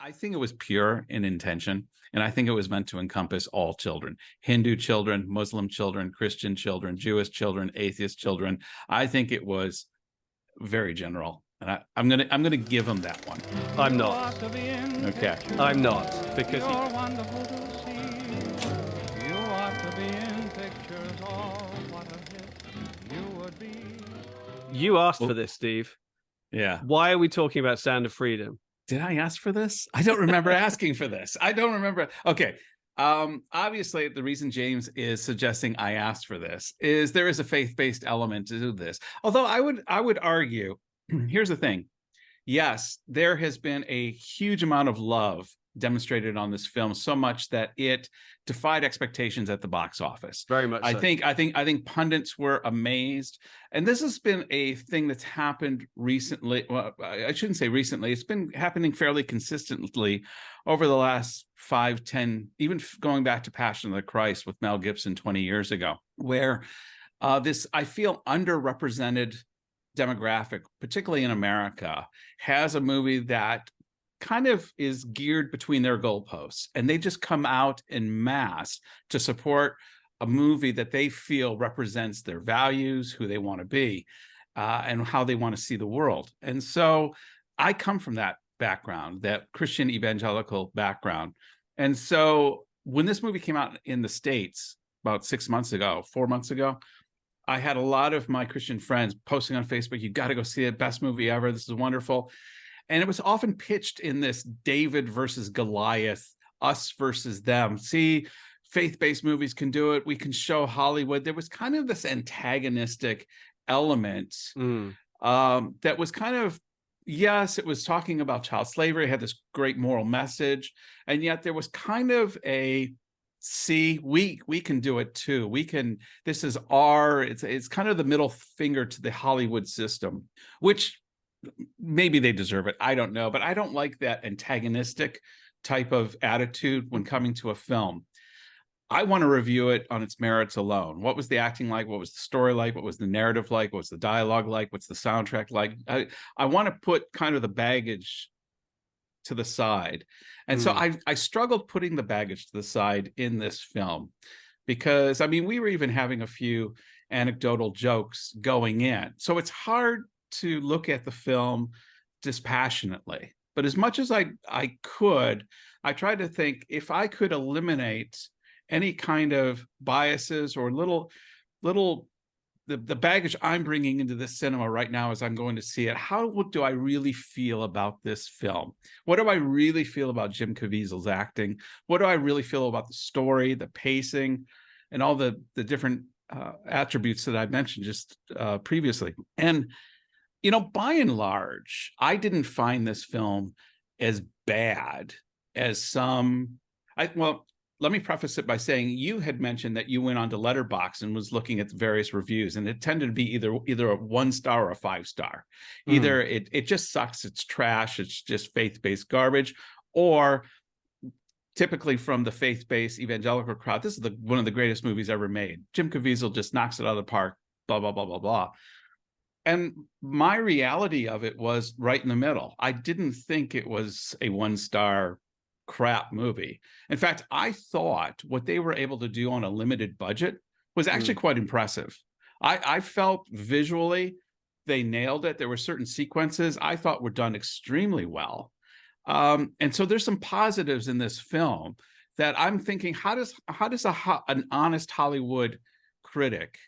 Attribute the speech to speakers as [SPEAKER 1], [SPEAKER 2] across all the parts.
[SPEAKER 1] I think it was pure in intention, and I think it was meant to encompass all children: Hindu children, Muslim children, Christian children, Jewish children, atheist children. I think it was very general, and I'm gonna give him that one.
[SPEAKER 2] I'm not.
[SPEAKER 1] Okay.
[SPEAKER 2] I'm not, because
[SPEAKER 3] You're wonderful to see. You ought to be in pictures. Oh, what a hit you would be.
[SPEAKER 2] you asked for this, Steve.
[SPEAKER 1] Yeah.
[SPEAKER 2] Why are we talking about Sound of Freedom?
[SPEAKER 1] Did I ask for this? I don't remember asking for this. I don't remember. Okay. Obviously, the reason James is suggesting I asked for this is there is a faith-based element to this. Although I would argue, here's the thing. Yes, there has been a huge amount of love demonstrated on this film, so much that it defied expectations at the box office.
[SPEAKER 2] Very much so.
[SPEAKER 1] I think pundits were amazed, and this has been a thing that's happened recently. Well, I shouldn't say recently. It's been happening fairly consistently over the last 5, 10, even going back to Passion of the Christ with Mel Gibson 20 years ago, where this, I feel, underrepresented demographic, particularly in America, has a movie that kind of is geared between their goalposts, and they just come out en masse to support a movie that they feel represents their values, who they want to be, and how they want to see the world. And so I come from that background, that Christian evangelical background. And so when this movie came out in the States about 4 months ago, I had a lot of my Christian friends posting on Facebook, "You got to go see it, best movie ever, this is wonderful." And it was often pitched in this David versus Goliath, us versus them. See, faith-based movies can do it. We can show Hollywood. There was kind of this antagonistic element that was kind of, yes, it was talking about child slavery, it had this great moral message, and yet there was kind of a, see, we can do it too. We can, this is it's kind of the middle finger to the Hollywood system, which maybe they deserve it. I don't know, but I don't like that antagonistic type of attitude when coming to a film. I want to review it on its merits alone. What was the acting like? What was the story like? What was the narrative like? What was the dialogue like? What's the soundtrack like? I want to put kind of the baggage to the side. And so I struggled putting the baggage to the side in this film, because, I mean, we were even having a few anecdotal jokes going in. So it's hard to look at the film dispassionately. But as much as I could, I tried to think, if I could eliminate any kind of biases or the baggage I'm bringing into the cinema right now as I'm going to see it, how do I really feel about this film? What do I really feel about Jim Caviezel's acting? What do I really feel about the story, the pacing, and all the different attributes that I mentioned just previously? And you know, by and large, I didn't find this film as bad as some. Well, let me preface it by saying you had mentioned that you went onto Letterboxd and was looking at the various reviews, and it tended to be either a 1-star or a 5-star. Either it just sucks, it's trash, it's just faith-based garbage, or typically from the faith-based evangelical crowd, this is one of the greatest movies ever made. Jim Caviezel just knocks it out of the park, blah, blah, blah, blah, blah. And my reality of it was right in the middle. I didn't think it was a 1-star crap movie. In fact, I thought what they were able to do on a limited budget was actually quite impressive. I felt visually they nailed it. There were certain sequences I thought were done extremely well. And so there's some positives in this film that I'm thinking, how does an honest Hollywood critic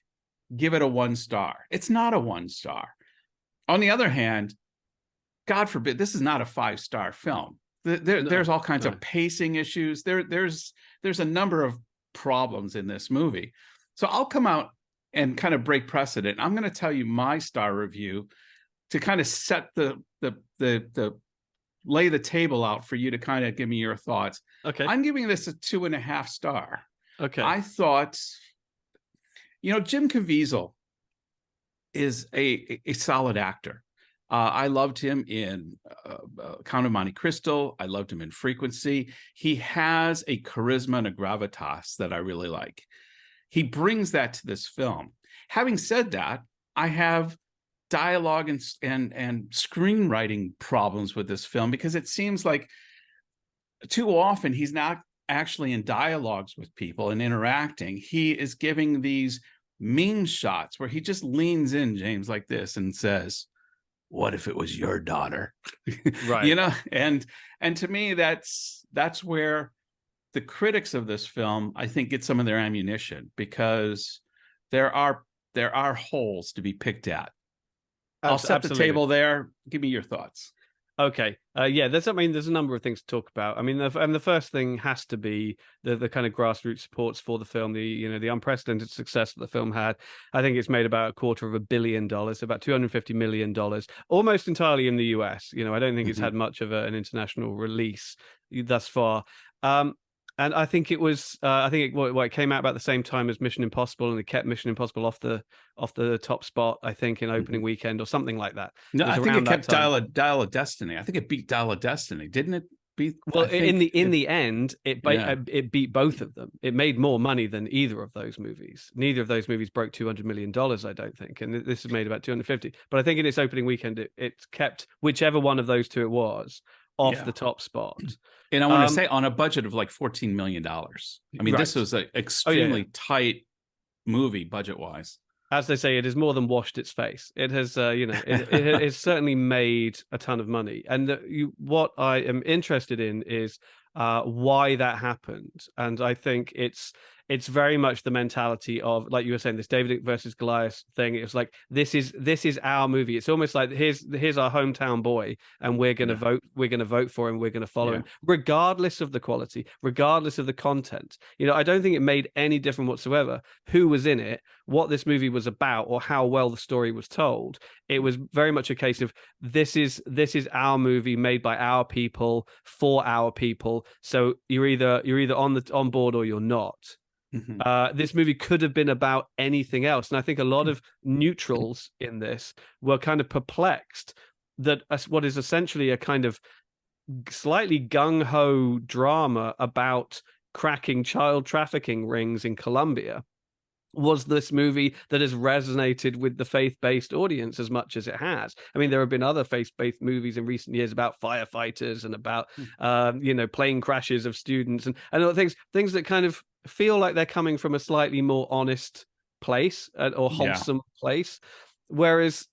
[SPEAKER 1] give it a 1-star? It's not a 1-star. On the other hand, God forbid, this is not a 5-star film. There's all kinds of pacing issues. There's a number of problems in this movie. So I'll come out and kind of break precedent. I'm going to tell you my star review to kind of set the lay the table out for you to kind of give me your thoughts.
[SPEAKER 2] Okay.
[SPEAKER 1] I'm giving this a 2.5 star.
[SPEAKER 2] Okay.
[SPEAKER 1] I thought, you know, Jim Caviezel is a solid actor. I loved him in Count of Monte Cristo. I loved him in Frequency. He has a charisma and a gravitas that I really like. He brings that to this film. Having said that, I have dialogue and screenwriting problems with this film, because it seems like too often he's not actually in dialogues with people and interacting. He is giving these mean shots where he just leans in, James, like this and says, what if it was your daughter?
[SPEAKER 2] Right.
[SPEAKER 1] You know, and to me, that's where the critics of this film, I think, get some of their ammunition, because there are holes to be picked at. I'll set the table there. Give me your thoughts.
[SPEAKER 2] Okay. Yeah, there's a number of things to talk about. I mean, the first thing has to be the kind of grassroots supports for the film, the unprecedented success that the film had. I think it's made about $250 million, about $250 million, almost entirely in the US. I don't think it's had much of an international release thus far. And I think it was, it came out about the same time as Mission Impossible, and it kept Mission Impossible off the top spot, I think, in opening weekend or something like that.
[SPEAKER 1] No, I think it kept Dial of Destiny. I think it beat Dial of Destiny, didn't it?
[SPEAKER 2] Well, in the end, it beat both of them. It made more money than either of those movies. Neither of those movies broke $200 million, I don't think, and this has made about 250. But I think in its opening weekend, it kept whichever one of those two it was off the top spot.
[SPEAKER 1] And I want to say, on a budget of like $14 million. I mean, this was an extremely tight movie budget-wise.
[SPEAKER 2] As they say, it has more than washed its face. It has, it has certainly made a ton of money. And what I am interested in is why that happened. And I think it's very much the mentality of, like you were saying, this David versus Goliath thing. It was like, this is our movie. It's almost like here's our hometown boy, and we're going to vote for him. We're going to follow him, regardless of the quality, regardless of the content. I don't think it made any difference whatsoever who was in it, what this movie was about, or how well the story was told. It was very much a case of this is our movie made by our people for our people. So you're either on board or you're not. This movie could have been about anything else, and I think a lot of neutrals in this were kind of perplexed that what is essentially a kind of slightly gung-ho drama about cracking child trafficking rings in Colombia was this movie that has resonated with the faith-based audience as much as it has. I mean, there have been other faith-based movies in recent years about firefighters and about plane crashes of students and other things that kind of feel like they're coming from a slightly more honest place or wholesome place, whereas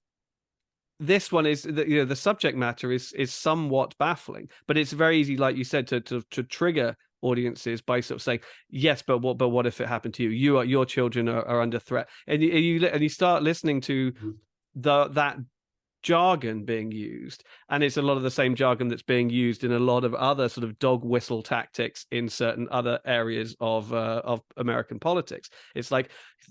[SPEAKER 2] this one is the subject matter is somewhat baffling, but it's very easy, like you said, to trigger audiences by sort of saying, yes, but what if it happened to you? Your children are under threat, and you start listening to that jargon being used, and it's a lot of the same jargon that's being used in a lot of other sort of dog whistle tactics in certain other areas of American politics. It's like,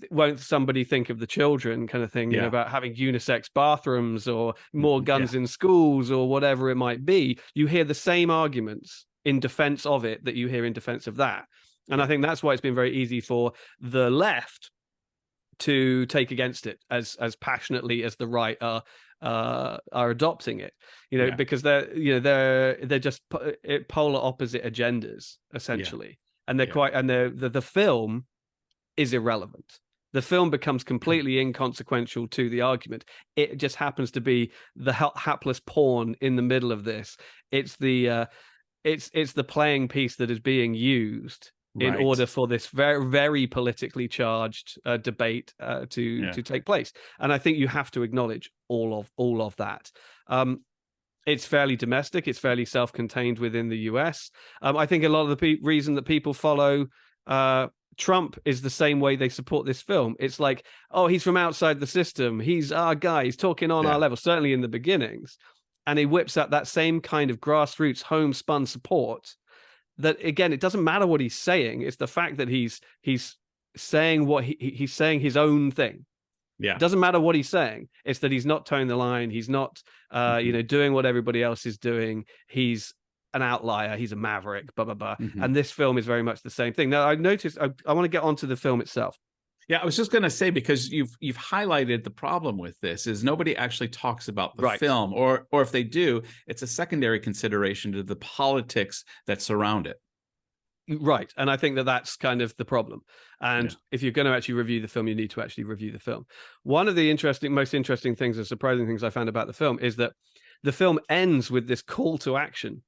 [SPEAKER 2] won't somebody think of the children kind of thing, about having unisex bathrooms or more guns in schools or whatever it might be. You hear the same arguments in defense of it that you hear in defense of that. And I think that's why it's been very easy for the left to take against it as passionately as the right are adopting it, because they're just polar opposite agendas essentially, and they're quite, and the film is irrelevant. The film becomes completely inconsequential to the argument. It just happens to be the hapless pawn in the middle of this. It's the playing piece that is being used in order for this very, very politically charged debate to take place. And I think you have to acknowledge all of that. It's fairly domestic. It's fairly self-contained within the US. I think a lot of the reason that people follow Trump is the same way they support this film. It's like, oh, he's from outside the system. He's our guy. He's talking on our level, certainly in the beginnings. And he whips out that same kind of grassroots homespun support that, again, it doesn't matter what he's saying. It's the fact that he's saying what he's saying his own thing. Yeah. It doesn't matter what he's saying. It's that he's not towing the line. He's not, doing what everybody else is doing. He's an outlier. He's a maverick, blah, blah, blah. And this film is very much the same thing. Now, I noticed, I want to get onto the film itself.
[SPEAKER 1] Yeah, I was just going to say, because you've highlighted the problem with this is nobody actually talks about the film, or if they do, it's a secondary consideration to the politics that surround it.
[SPEAKER 2] Right. And I think that's kind of the problem. And if you're going to actually review the film, you need to actually review the film. One of the most interesting things and surprising things I found about the film is that the film ends with this call to action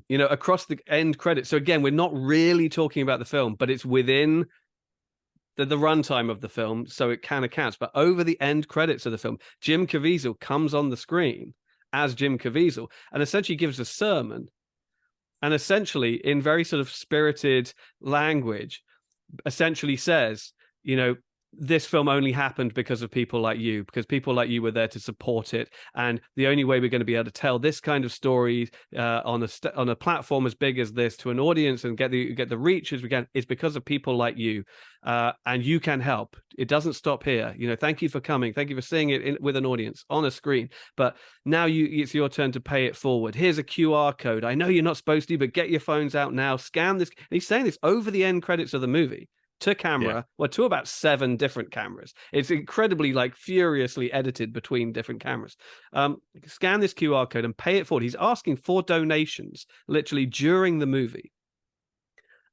[SPEAKER 2] you know, across the end credits. So again, we're not really talking about the film, but it's within the runtime of the film, so it kind of counts. But over the end credits of the film, Jim Caviezel comes on the screen as Jim Caviezel and essentially gives a sermon, and essentially in very sort of spirited language essentially says, you know, this film only happened because of people like you, because people like you were there to support it, and the only way we're going to be able to tell this kind of story on a platform as big as this to an audience and get the reach as we can is because of people like you, and you can help. It doesn't stop here. You know, thank you for coming, thank you for seeing it with an audience on a screen, but now it's your turn to pay it forward. Here's a QR code. I know you're not supposed to, but get your phones out now, scan this. And he's saying this over the end credits of the movie to camera, well, to about 7 different cameras. It's incredibly like furiously edited between different cameras. Scan this QR code and pay it forward. He's asking for donations literally during the movie.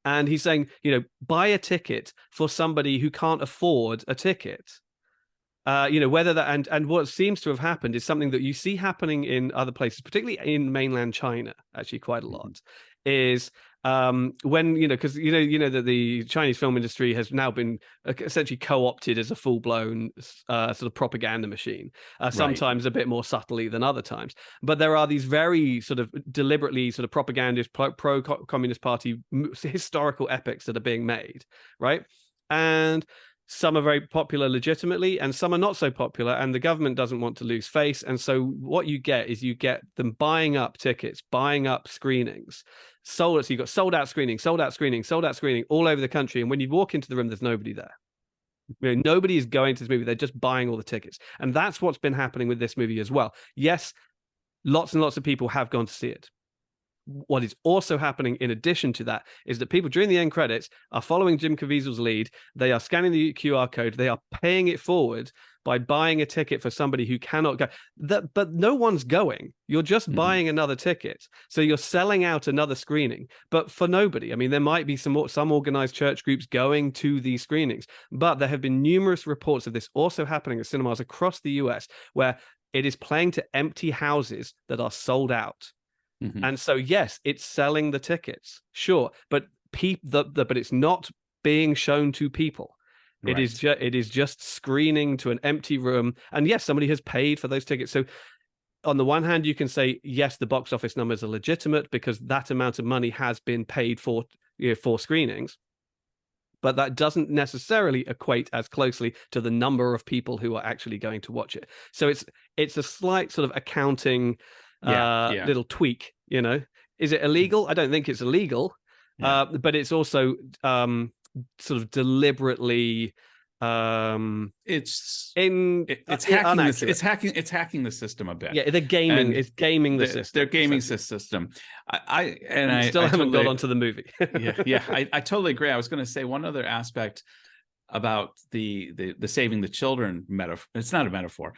[SPEAKER 2] And he's saying, you know, buy a ticket for somebody who can't afford a ticket. You know, whether that and what seems to have happened is something that you see happening in other places, particularly in mainland China, actually quite a lot, is when, you know, because you know that the Chinese film industry has now been essentially co-opted as a full-blown sort of propaganda machine, sometimes a bit more subtly than other times. But there are these very sort of deliberately sort of propagandist pro-communist party historical epics that are being made, right? And some are very popular legitimately, and some are not so popular, and the government doesn't want to lose face. And so what you get is you get them buying up tickets, buying up screenings. So you've got sold out screening all over the country. And when you walk into the room, there's nobody there. You know, nobody is going to this movie. They're just buying all the tickets. And that's what's been happening with this movie as well. Yes, lots and lots of people have gone to see it. What is also happening in addition to that is that people during the end credits are following Jim Caviezel's lead. They are scanning the QR code. They are paying it forward by buying a ticket for somebody who cannot go. But no one's going. You're just buying another ticket. So you're selling out another screening, but for nobody. I mean, there might be some organized church groups going to these screenings, but there have been numerous reports of this also happening at cinemas across the US where it is playing to empty houses that are sold out. And so, yes, it's selling the tickets, sure, but but it's not being shown to people. Right. It is just screening to an empty room, and yes, somebody has paid for those tickets. So, on the one hand, you can say yes, the box office numbers are legitimate because that amount of money has been paid for, you know, for screenings, but that doesn't necessarily equate as closely to the number of people who are actually going to watch it. So it's a slight sort of accounting. Little tweak, you know. Is it illegal? I don't think it's illegal, but it's also sort of deliberately
[SPEAKER 1] it's hacking the system a bit.
[SPEAKER 2] Yeah, they're gaming. It's gaming the system.
[SPEAKER 1] They're gaming the system. I
[SPEAKER 2] still haven't got onto the movie.
[SPEAKER 1] I totally agree. I was going to say one other aspect about the saving the children metaphor. It's not a metaphor,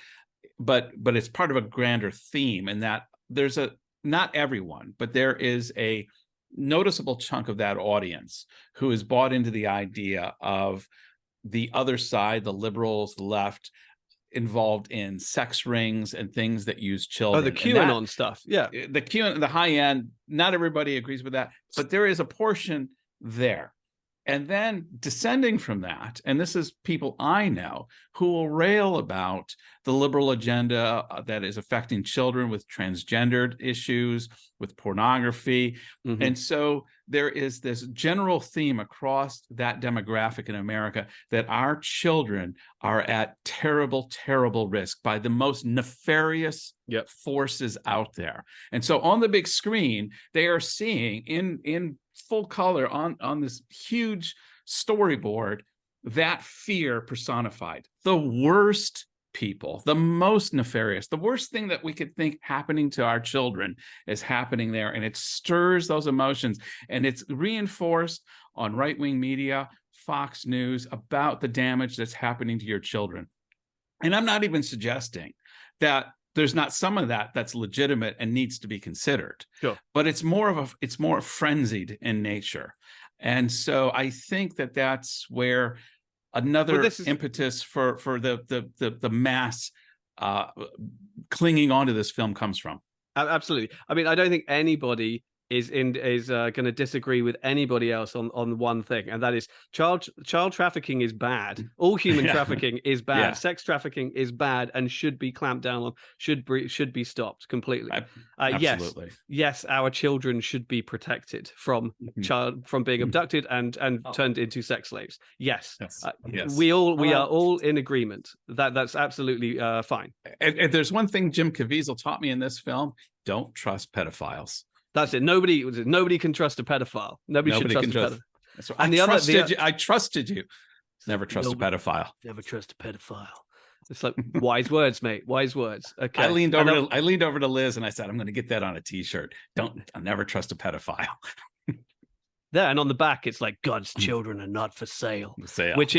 [SPEAKER 1] but it's part of a grander theme, in that there's not everyone, but there is a noticeable chunk of that audience who is bought into the idea of the other side, the liberals, the left, involved in sex rings and things that use children.
[SPEAKER 2] Oh, the QAnon stuff. Yeah.
[SPEAKER 1] The QAnon, the high end, not everybody agrees with that, but there is a portion there. And then descending from that, and this is people I know who will rail about the liberal agenda that is affecting children with transgendered issues, with pornography. And so there is this general theme across that demographic in America that our children are at terrible, terrible risk by the most nefarious forces out there. And so on the big screen, they are seeing in full color on this huge storyboard that fear personified. The worst people, the most nefarious, the worst thing that we could think happening to our children is happening there, and it stirs those emotions, and it's reinforced on right-wing media, Fox News, about the damage that's happening to your children. And I'm not even suggesting that there's not some of that that's legitimate and needs to be considered.
[SPEAKER 2] Sure.
[SPEAKER 1] But it's more frenzied in nature. And so I think that that's where another impetus for the mass clinging onto this film comes from.
[SPEAKER 2] Absolutely. I mean, I don't think anybody going to disagree with anybody else on one thing, and that is child trafficking is bad. All human trafficking is bad.
[SPEAKER 1] Yeah.
[SPEAKER 2] Sex trafficking is bad and should be clamped down on. Should be stopped completely.
[SPEAKER 1] Absolutely.
[SPEAKER 2] Yes, our children should be protected from being abducted and turned into sex slaves. Yes.
[SPEAKER 1] Yes.
[SPEAKER 2] We are all in agreement that that's absolutely fine.
[SPEAKER 1] And there's one thing Jim Caviezel taught me in this film: don't trust pedophiles.
[SPEAKER 2] That's it. Nobody can trust a pedophile. Nobody should trust a pedophile.
[SPEAKER 1] That's right. And I trusted you. Never trust a pedophile.
[SPEAKER 2] Never trust a pedophile. It's like wise words, mate. Wise words. Okay.
[SPEAKER 1] I leaned over to Liz and I said, I'm going to get that on a t-shirt. I'll never trust a pedophile.
[SPEAKER 2] There, and on the back it's like God's children are not for sale, which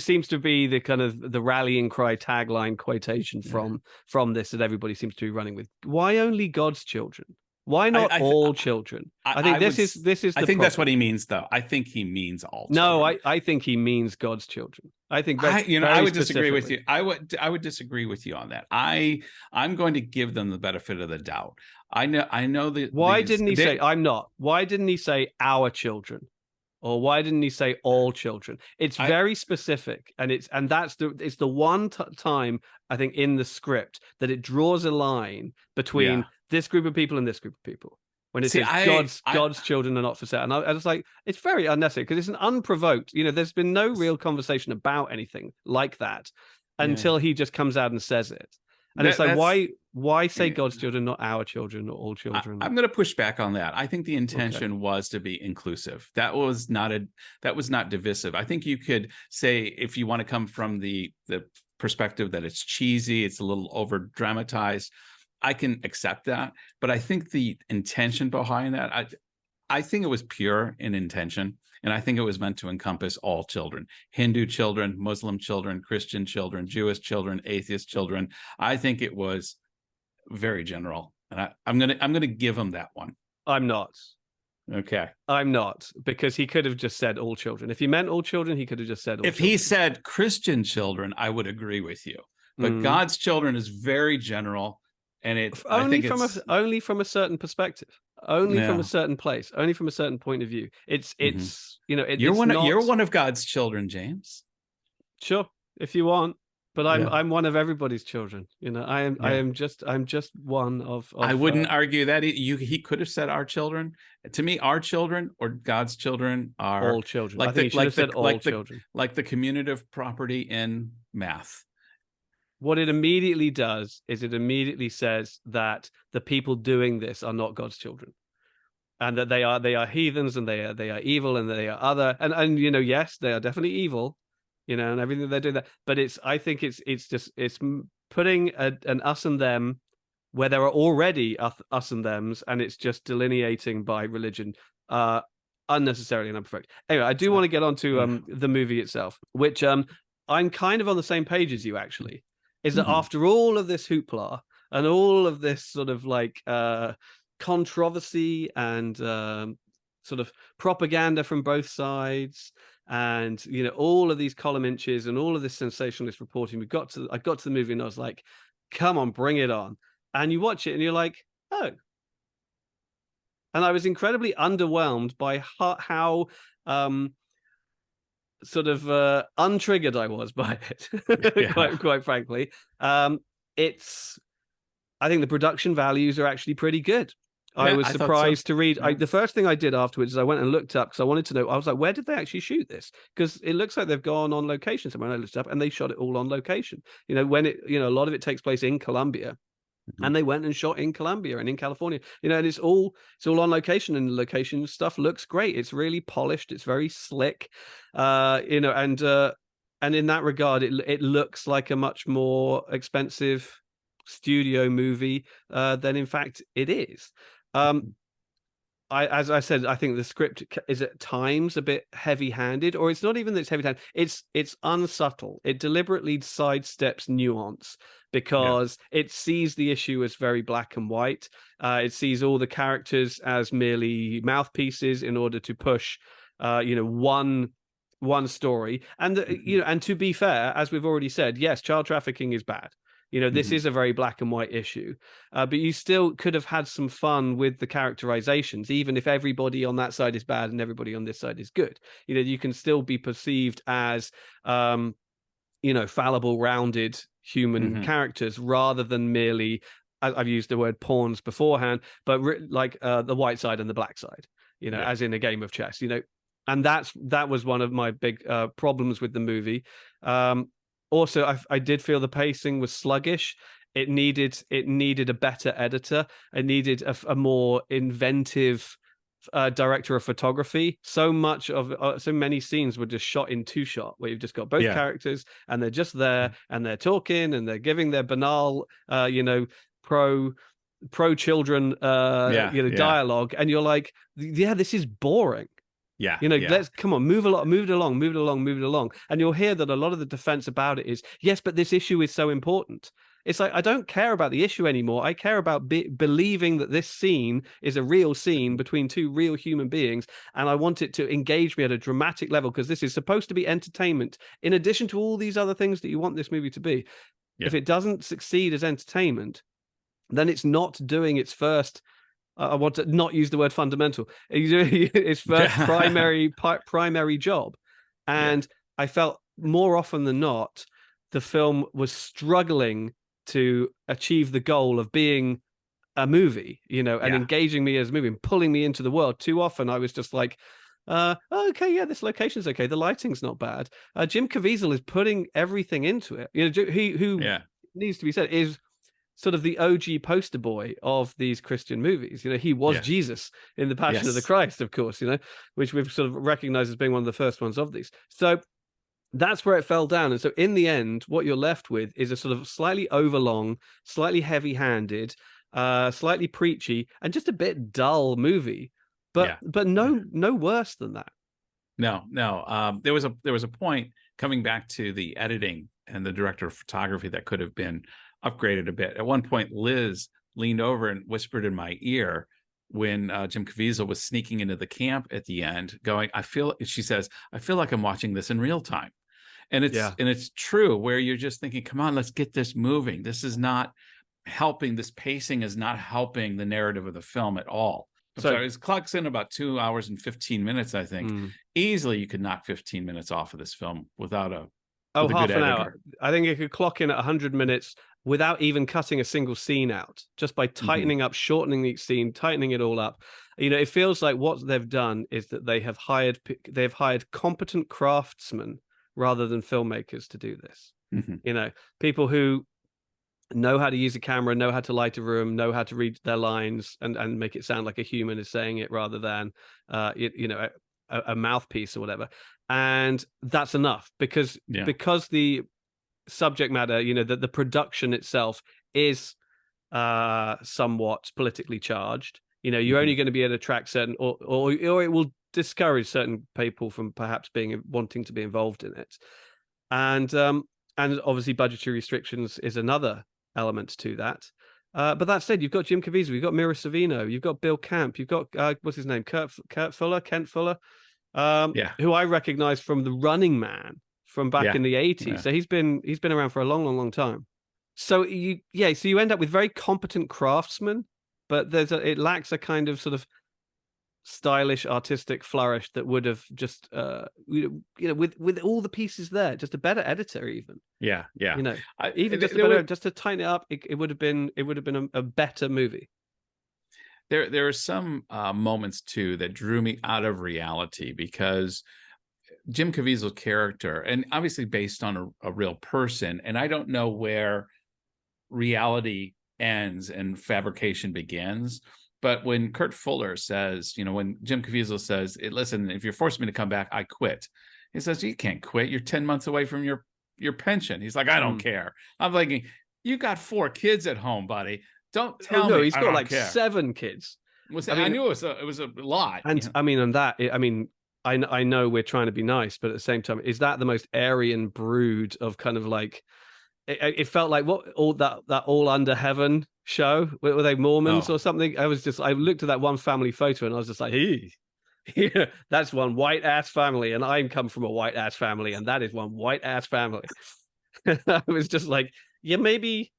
[SPEAKER 2] seems to be the kind of the rallying cry tagline quotation from this that everybody seems to be running with. Why only God's children? Why not all children? I think this is. I
[SPEAKER 1] think that's what he means, though. I think he means all.
[SPEAKER 2] No, I think he means God's children. I think that's
[SPEAKER 1] I would disagree with you. I would disagree with you on that. I'm going to give them the benefit of the doubt. I know that.
[SPEAKER 2] Why didn't he say I'm not? Why didn't he say our children? Or why didn't he say all children? It's very specific, and it's the one time I think in the script that it draws a line between this group of people and this group of people. When it says God's children are not for sale, and I was like, it's very unnecessary because it's an unprovoked. There's been no real conversation about anything like that until he just comes out and says it. And it's like, why say God's children, not our children or all children?
[SPEAKER 1] I'm going to push back on that. I think the intention was to be inclusive. That was not divisive. I think you could say, if you want to come from the perspective that it's cheesy, it's a little over dramatized, I can accept that. But I think the intention behind that, I think it was pure in intention. And I think it was meant to encompass all children: Hindu children, Muslim children, Christian children, Jewish children, atheist children. I think it was very general. And I'm gonna give him that one.
[SPEAKER 2] I'm not.
[SPEAKER 1] Okay.
[SPEAKER 2] I'm not, because he could have just said all children. If he meant all children, he could have just said all children.
[SPEAKER 1] If he said Christian children, I would agree with you. But God's children is very general. And only from a certain perspective, only from a certain place, only from a certain point of view. You're one of God's children, James.
[SPEAKER 2] Sure, if you want, but I'm one of everybody's children. I'm just one of
[SPEAKER 1] I wouldn't argue that he could have said our children. To me, our children or God's children are
[SPEAKER 2] all children. I think he should have said all children,
[SPEAKER 1] like the commutative property in math.
[SPEAKER 2] What it immediately does is it immediately says that the people doing this are not God's children, and that they are heathens, and they are evil, and they are other, and yes, they are definitely evil, and everything they're doing that. But I think it's putting an us and them where there are already us and thems, and it's just delineating by religion unnecessarily and unperfect. Anyway, I do want to get on to the movie itself, which I'm kind of on the same page as you, actually. Is that after all of this hoopla and all of this sort of like controversy and sort of propaganda from both sides, and all of these column inches and all of this sensationalist reporting, I got to the movie and I was like, come on, bring it on. And you watch it and you're like, oh. And I was incredibly underwhelmed by how sort of untriggered I was by it, quite frankly. I think the production values are actually pretty good. I was surprised to read. The first thing I did afterwards is I went and looked up, because I wanted to know. I was like, where did they actually shoot this? Because it looks like they've gone on location somewhere. And I looked up, and they shot it all on location. When a lot of it takes place in Colombia. And they went and shot in Colombia and in California, and it's all on location, and the location stuff looks great. It's really polished. It's very slick, and in that regard, it looks like a much more expensive studio movie than in fact it is. As I said, I think the script is at times a bit heavy-handed, or it's not even that it's heavy-handed. It's unsubtle. It deliberately sidesteps nuance because it sees the issue as very black and white. It sees all the characters as merely mouthpieces in order to push, one story. And and to be fair, as we've already said, yes, child trafficking is bad. This is a very black and white issue, but you still could have had some fun with the characterizations, even if everybody on that side is bad and everybody on this side is good. You can still be perceived as, fallible, rounded human characters, rather than merely, I've used the word pawns beforehand, but like the white side and the black side, as in a game of chess, and that was one of my big problems with the movie. Also, I did feel the pacing was sluggish. It needed a better editor. It needed a more inventive director of photography. So many scenes were just shot in two shot, where you've just got both characters and they're just there and they're talking and they're giving their banal, pro children, dialogue, and you're like, this is boring. Let's come on, move it along. And you'll hear that a lot of the defense about it is, yes, but this issue is so important. It's like, I don't care about the issue anymore. I care about believing that this scene is a real scene between two real human beings, and I want it to engage me at a dramatic level, because this is supposed to be entertainment in addition to all these other things that you want this movie to be. If it doesn't succeed as entertainment, then it's not doing its first, I want to not use the word fundamental, its first primary job. And I felt more often than not, the film was struggling to achieve the goal of being a movie, and engaging me as a movie and pulling me into the world. Too often I was just like, okay, yeah, this location's okay, the lighting's not bad. Jim Caviezel is putting everything into it. Who needs to be said is sort of the OG poster boy of these Christian movies. He was Jesus in the Passion of the Christ, of course, which we've sort of recognized as being one of the first ones of these. So that's where it fell down. And so in the end, what you're left with is a sort of slightly overlong, slightly heavy-handed, slightly preachy, and just a bit dull movie. But no worse than that.
[SPEAKER 1] No. There was a point, coming back to the editing and the director of photography, that could have been upgraded a bit. At one point, Liz leaned over and whispered in my ear when Jim Caviezel was sneaking into the camp at the end, going, she says, I feel like I'm watching this in real time. And it's true, where you're just thinking, come on, let's get this moving. This is not helping. This pacing is not helping the narrative of the film at all. So it clocks in about 2 hours and 15 minutes, I think. Easily you could knock 15 minutes off of this film without
[SPEAKER 2] half an hour. I think it could clock in at 100 minutes without even cutting a single scene out, just by tightening up, shortening each scene, tightening it all up. It feels like what they've done is that they've hired competent craftsmen rather than filmmakers to do this. People who know how to use a camera, know how to light a room, know how to read their lines and make it sound like a human is saying it, rather than a mouthpiece or whatever. And that's enough, because the subject matter, the production itself is somewhat politically charged. You're only going to be able to attract certain, or it will discourage certain people from perhaps wanting to be involved in it. And obviously budgetary restrictions is another element to that. But that said, you've got Jim Caviezel, you've got Mira Sorvino, you've got Bill Camp, you've got what's his name, Kent Fuller, who I recognize from The Running Man from back in the 80s. So he's been around for a long time. So you end up with very competent craftsmen, but it lacks a kind of sort of stylish artistic flourish that would have just with all the pieces there, just a better editor, even just to tighten it up, it would have been a better movie.
[SPEAKER 1] There are some moments too that drew me out of reality, because Jim Caviezel's character, and obviously based on a real person, and I don't know where reality ends and fabrication begins. But when Kurt Fuller says, when Jim Caviezel says, listen, if you're forcing me to come back, I quit. He says, you can't quit. You're 10 months away from your pension. He's like, I don't care. I'm thinking, you got 4 kids at home, buddy. Don't tell me.
[SPEAKER 2] He's got like 7 kids.
[SPEAKER 1] I knew it was a lot.
[SPEAKER 2] And I know we're trying to be nice, but at the same time, is that the most Aryan brood of kind of like, it felt like that All Under Heaven show? Were they Mormons or something? I looked at that one family photo and I was just like, hey, that's one white ass family, and I come from a white ass family, and that is one white ass family. I was just like, yeah, maybe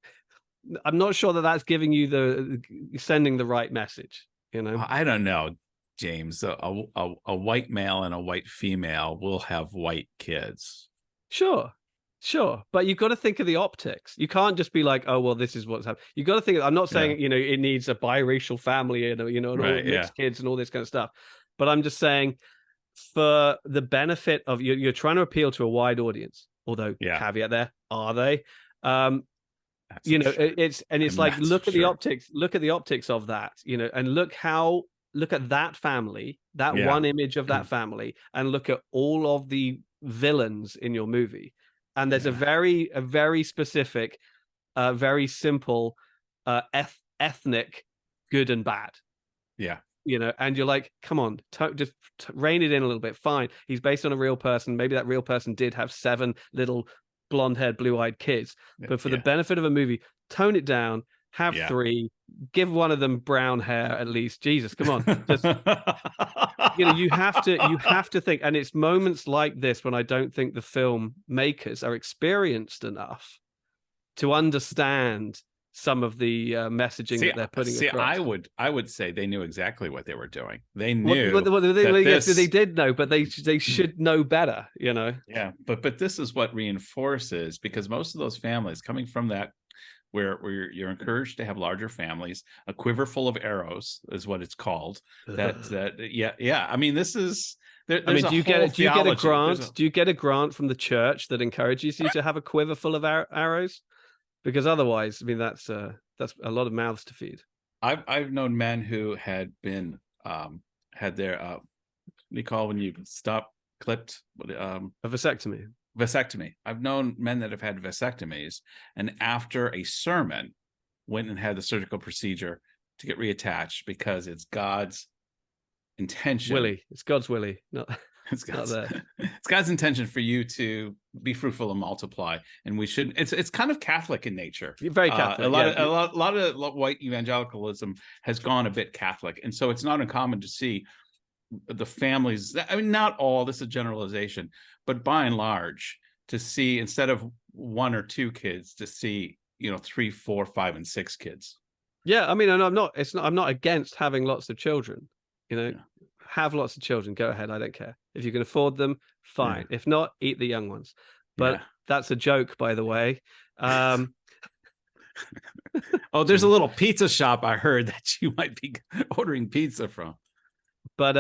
[SPEAKER 2] I'm not sure that that's giving you sending the right message. You know,
[SPEAKER 1] I don't know, James. A white male and a white female will have white kids.
[SPEAKER 2] sure. Sure, but you've got to think of the optics. You can't just be like, "Oh, well, this is what's happening." You've got to think. I'm not
[SPEAKER 1] Yeah.
[SPEAKER 2] saying it needs a biracial family and and all
[SPEAKER 1] Right. Yeah.
[SPEAKER 2] mixed kids and all this kind of stuff, but I'm just saying for the benefit of you're trying to appeal to a wide audience. Although
[SPEAKER 1] Yeah.
[SPEAKER 2] caveat there, are they?
[SPEAKER 1] That's
[SPEAKER 2] You
[SPEAKER 1] for
[SPEAKER 2] know,
[SPEAKER 1] sure.
[SPEAKER 2] it's
[SPEAKER 1] I'm
[SPEAKER 2] like
[SPEAKER 1] not so
[SPEAKER 2] look at the
[SPEAKER 1] sure.
[SPEAKER 2] optics. Look at the optics of that. And look at that family, that
[SPEAKER 1] Yeah.
[SPEAKER 2] one image of that family, and look at all of the villains in your movie. And there's a
[SPEAKER 1] Yeah.
[SPEAKER 2] very specific, very simple, ethnic good and bad.
[SPEAKER 1] Yeah.
[SPEAKER 2] And you're like, come on, just rein it in a little bit. Fine, he's based on a real person. Maybe that real person did have 7 little blonde-haired, blue-eyed kids. But for the
[SPEAKER 1] Yeah.
[SPEAKER 2] benefit of a movie, tone it down. Have
[SPEAKER 1] Yeah.
[SPEAKER 2] 3. Give one of them brown hair at least. Jesus, come on, just you have to think. And it's moments like this when I don't think the film makers are experienced enough to understand some of the messaging that they're putting across.
[SPEAKER 1] I would say they knew exactly what they were doing. They
[SPEAKER 2] What,
[SPEAKER 1] knew
[SPEAKER 2] what, what
[SPEAKER 1] that
[SPEAKER 2] yes,
[SPEAKER 1] this.
[SPEAKER 2] they did know, but they should know better.
[SPEAKER 1] Yeah, but this is what reinforces, because most of those families coming from that, where you're encouraged to have larger families, a quiver full of arrows is what it's called. Yeah. I mean, this is. There's
[SPEAKER 2] do you
[SPEAKER 1] a whole
[SPEAKER 2] do you get a
[SPEAKER 1] theology.
[SPEAKER 2] grant? Do you get a grant from the church that encourages you to have a quiver full of arrows? Because otherwise, I mean, that's a lot of mouths to feed.
[SPEAKER 1] I've known men who had been had their what do you call when you stop clipped
[SPEAKER 2] A vasectomy.
[SPEAKER 1] vasectomy. I've known men that have had vasectomies, and after a sermon went and had the surgical procedure to get reattached, because it's God's intention.
[SPEAKER 2] Willie, it's God's willie, not
[SPEAKER 1] It's God's,
[SPEAKER 2] not there.
[SPEAKER 1] It's God's intention for you to be fruitful and multiply, and we should. It's kind of Catholic in nature.
[SPEAKER 2] Very Catholic.
[SPEAKER 1] A lot of white evangelicalism has gone a bit Catholic, and so it's not uncommon to see the families. I mean, not all. This is a generalization, but by and large, to see, instead of 1 or 2 kids, to see 3, 4, 5, and 6 kids.
[SPEAKER 2] Yeah, I mean, and I'm not against having lots of children. Yeah. Have lots of children. Go ahead. I don't care. If you can afford them, fine. Yeah. If not, eat the young ones. But that's a joke, by the way.
[SPEAKER 1] Oh, there's a little pizza shop I heard that you might be ordering pizza from.
[SPEAKER 2] But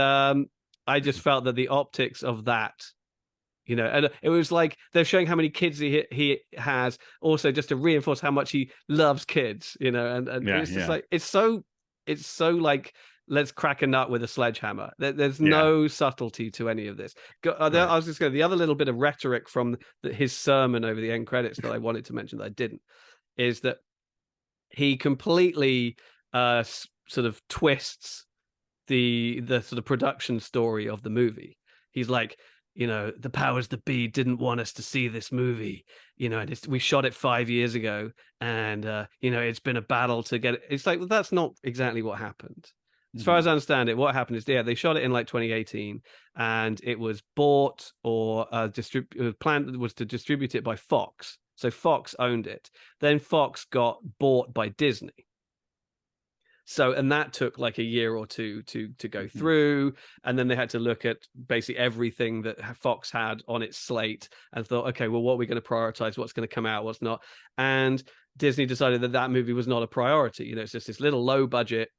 [SPEAKER 2] I just felt that the optics of that, and it was like they're showing how many kids he has, also just to reinforce how much he loves kids, and it's just like it's so like, let's crack a nut with a sledgehammer. There's no subtlety to any of this. I was just going, the other little bit of rhetoric from his sermon over the end credits that I wanted to mention that I didn't, is that he completely sort of twists the sort of production story of the movie. He's like, the powers that be didn't want us to see this movie, and we shot it 5 years ago, and it's been a battle to get it. It's like, well, that's not exactly what happened. As far as I understand it, what happened is, they shot it in like 2018, and it was bought or planned was to distribute it by Fox. So Fox owned it. Then Fox got bought by Disney. So, and that took like a year or 2 to go through. And then they had to look at basically everything that Fox had on its slate and thought, okay, well, what are we going to prioritize? What's going to come out? What's not? And Disney decided that movie was not a priority. It's just this little low budget,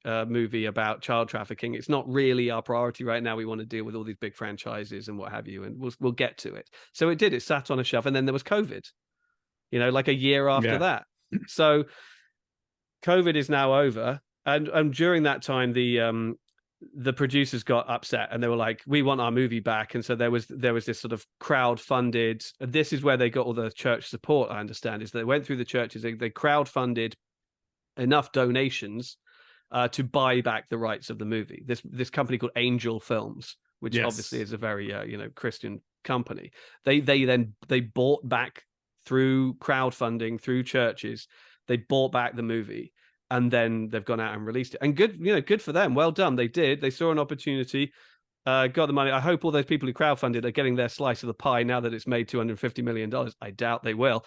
[SPEAKER 2] movie about child trafficking. It's not really our priority right now. We want to deal with all these big franchises and what have you, and we'll get to it. So it did. It sat on a shelf, and then there was COVID. Like a year after that. So COVID is now over, and during that time, the producers got upset, and they were like, "We want our movie back." And so there was this sort of crowd-funded. This is where they got all the church support. I understand is they went through the churches. They crowd-funded enough donations to buy back the rights of the movie. This company called Angel Films, which obviously is a very Christian company. They bought back through crowdfunding, through churches. They bought back the movie, and then they've gone out and released it. And good for them. Well done. They did. They saw an opportunity, got the money. I hope all those people who crowdfunded are getting their slice of the pie now that it's made $250 million. I doubt they will.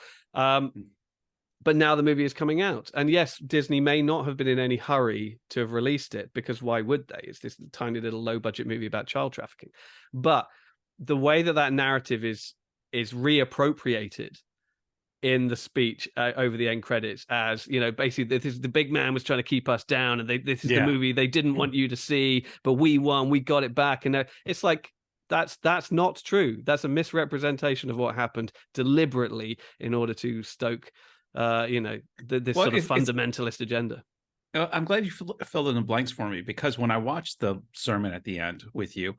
[SPEAKER 2] But now the movie is coming out. And yes, Disney may not have been in any hurry to have released it, because why would they? It's this tiny little low budget movie about child trafficking. But the way that narrative is reappropriated in the speech over the end credits, as, you know, basically this is the big man was trying to keep us down, and this is the movie they didn't want you to see, but we won, we got it back. And it's like, that's not true. That's a misrepresentation of what happened deliberately in order to stoke this sort of fundamentalist agenda.
[SPEAKER 1] I'm glad you filled in the blanks for me, because when I watched the sermon at the end with you,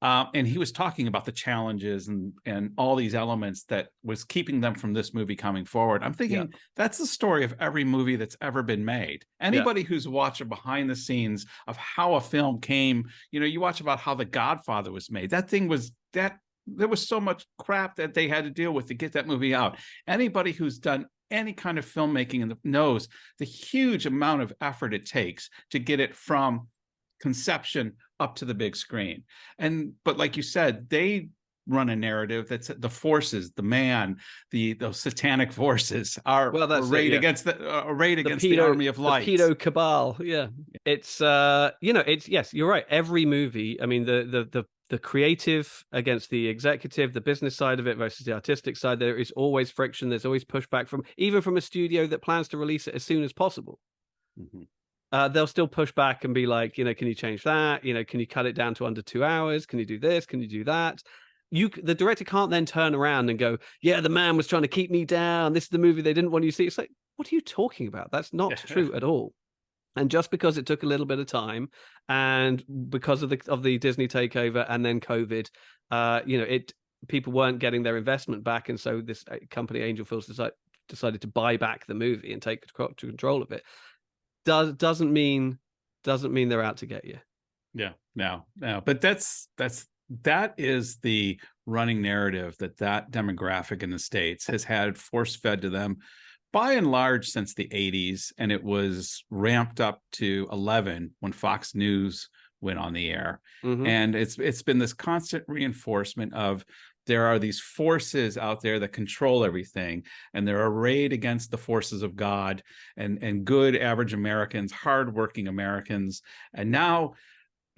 [SPEAKER 1] and he was talking about the challenges and all these elements that was keeping them from this movie coming forward, I'm thinking that's the story of every movie that's ever been made. Anybody who's watched behind the scenes of how a film came, you watch about how The Godfather was made. There was so much crap that they had to deal with to get that movie out. Anybody who's done any kind of filmmaking knows the huge amount of effort it takes to get it from conception up to the big screen. But like you said, they run a narrative that's the forces, the man, those satanic forces are arrayed against the army of light.
[SPEAKER 2] The pedo cabal. Yeah. It's yes, you're right. Every movie, I mean, the creative against the executive, the business side of it versus the artistic side, there is always friction. There's always pushback even from a studio that plans to release it as soon as possible. Mm-hmm. They'll still push back and be like, can you change that? Can you cut it down to under 2 hours? Can you do this? Can you do that? The director can't then turn around and go, yeah, the man was trying to keep me down. This is the movie they didn't want you to see. It's like, what are you talking about? That's not true at all. And just because it took a little bit of time, and because of the Disney takeover and then COVID, people weren't getting their investment back, and so this company, Angel Films, decided to buy back the movie and take control of it. Doesn't mean they're out to get you.
[SPEAKER 1] Yeah, no. But that is the running narrative that demographic in the States has had force fed to them, by and large, since the 80s, and it was ramped up to 11 when Fox News went on the air. Mm-hmm. And it's been this constant reinforcement of there are these forces out there that control everything, and they're arrayed against the forces of God and good average Americans, hardworking Americans. And now,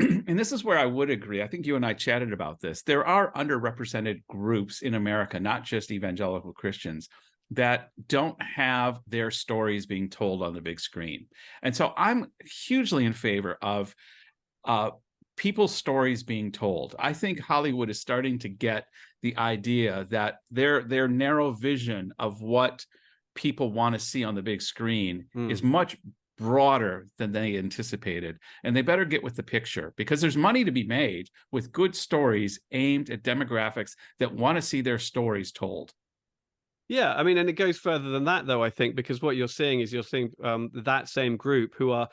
[SPEAKER 1] and this is where I would agree, I think you and I chatted about this, there are underrepresented groups in America, not just evangelical Christians, that don't have their stories being told on the big screen. And so I'm hugely in favor of people's stories being told. I think Hollywood is starting to get the idea that their narrow vision of what people want to see on the big screen is much broader than they anticipated, and they better get with the picture, because there's money to be made with good stories aimed at demographics that want to see their stories told.
[SPEAKER 2] Yeah, I mean, and it goes further than that, though, I think, because what you're seeing that same group who are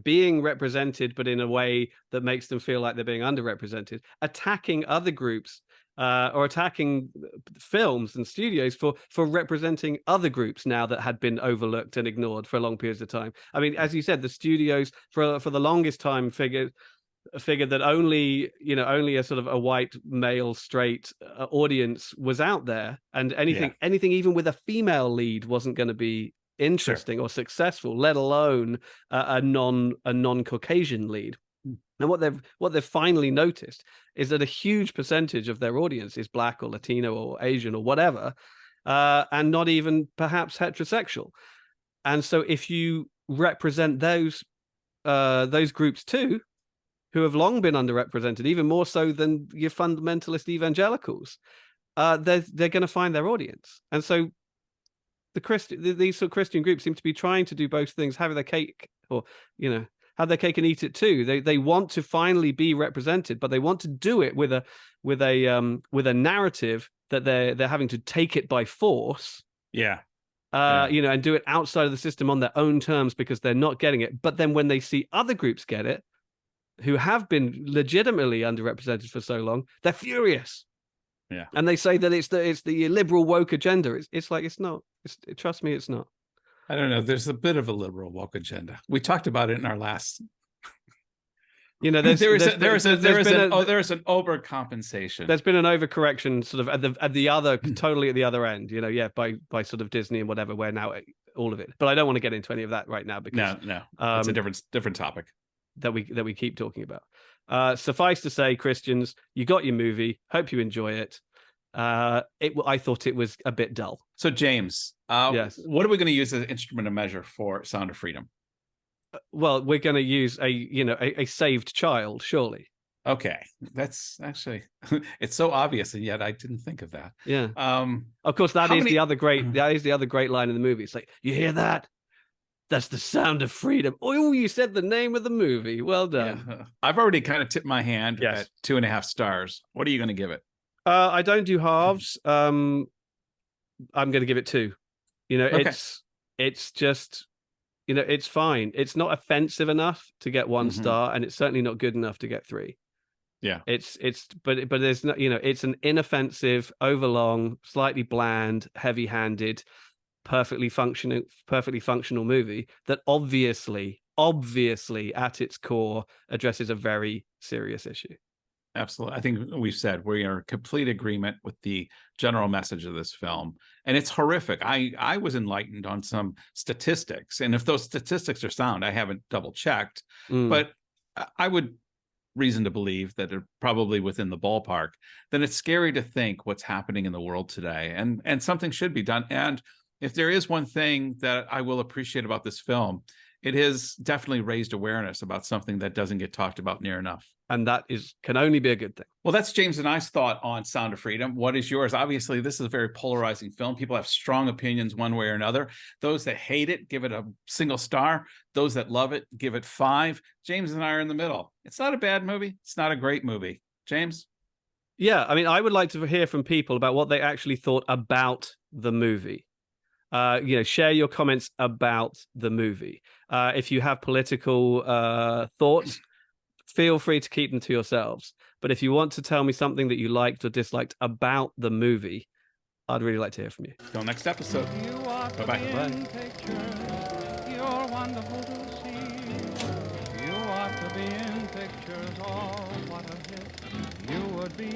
[SPEAKER 2] being represented, but in a way that makes them feel like they're being underrepresented, attacking other groups or attacking films and studios for representing other groups now that had been overlooked and ignored for long periods of time. I mean, as you said, the studios for the longest time figured that only a sort of a white male straight audience was out there, and anything even with a female lead wasn't going to be interesting or successful, let alone a non-Caucasian lead. And what they've finally noticed is that a huge percentage of their audience is Black or Latino or Asian or whatever, and not even perhaps heterosexual. And so if you represent those groups too, who have long been underrepresented, even more so than your fundamentalist evangelicals, they're going to find their audience. And so these sort of Christian groups seem to be trying to do both things, have their cake, or have their cake and eat it too. They want to finally be represented, but they want to do it with a narrative that they're having to take it by force. And do it outside of the system on their own terms because they're not getting it. But then when they see other groups get it, who have been legitimately underrepresented for so long, they're furious.
[SPEAKER 1] Yeah.
[SPEAKER 2] And they say that it's the liberal woke agenda. It's like, it's not. Trust me, it's not.
[SPEAKER 1] I don't know. There's a bit of a liberal woke agenda. We talked about it in our last.
[SPEAKER 2] There's an
[SPEAKER 1] overcompensation.
[SPEAKER 2] There's been an overcorrection, sort of totally at the other end. By sort of Disney and whatever, where now all of it. But I don't want to get into any of that right now because
[SPEAKER 1] No, it's a different topic
[SPEAKER 2] that we keep talking about. Suffice to say, Christians, you got your movie. Hope you enjoy it. I thought it was a bit dull.
[SPEAKER 1] So, James,
[SPEAKER 2] yes,
[SPEAKER 1] what are we going to use as an instrument of measure for Sound of Freedom?
[SPEAKER 2] Well, we're going to use a saved child, surely.
[SPEAKER 1] Okay, that's actually it's so obvious, and yet I didn't think of that.
[SPEAKER 2] Yeah. Of course, that is the other great line in the movie. It's like, you hear that? That's the sound of freedom. Oh, you said the name of the movie. Well done.
[SPEAKER 1] Yeah. I've already kind of tipped my hand at 2.5 stars. What are you going to give it?
[SPEAKER 2] I don't do halves. I'm going to give it 2.
[SPEAKER 1] Okay.
[SPEAKER 2] It's just, it's fine. It's not offensive enough to get 1 star, and it's certainly not good enough to get 3.
[SPEAKER 1] Yeah.
[SPEAKER 2] But there's no, it's an inoffensive, overlong, slightly bland, heavy-handed, perfectly functional movie that obviously at its core addresses a very serious issue.
[SPEAKER 1] Absolutely. I think we've said we are in complete agreement with the general message of this film. And it's horrific. I was enlightened on some statistics. And if those statistics are sound, I haven't double checked, but I would reason to believe that they're probably within the ballpark. Then it's scary to think what's happening in the world today. And something should be done. And if there is one thing that I will appreciate about this film, it has definitely raised awareness about something that doesn't get talked about near enough.
[SPEAKER 2] And that can only be a good thing.
[SPEAKER 1] Well, that's James and I's thought on Sound of Freedom. What is yours? Obviously, this is a very polarizing film. People have strong opinions one way or another. Those that hate it, give it a single star. Those that love it, give it 5. James and I are in the middle. It's not a bad movie. It's not a great movie. James?
[SPEAKER 2] Yeah, I mean, I would like to hear from people about what they actually thought about the movie. Share your comments about the movie. If you have political thoughts, feel free to keep them to yourselves. But if you want to tell me something that you liked or disliked about the movie, I'd really like to hear from you.
[SPEAKER 1] Till next episode. Bye-bye.
[SPEAKER 3] You're wonderful to see. You ought to be in pictures. Oh, what a hit you would be.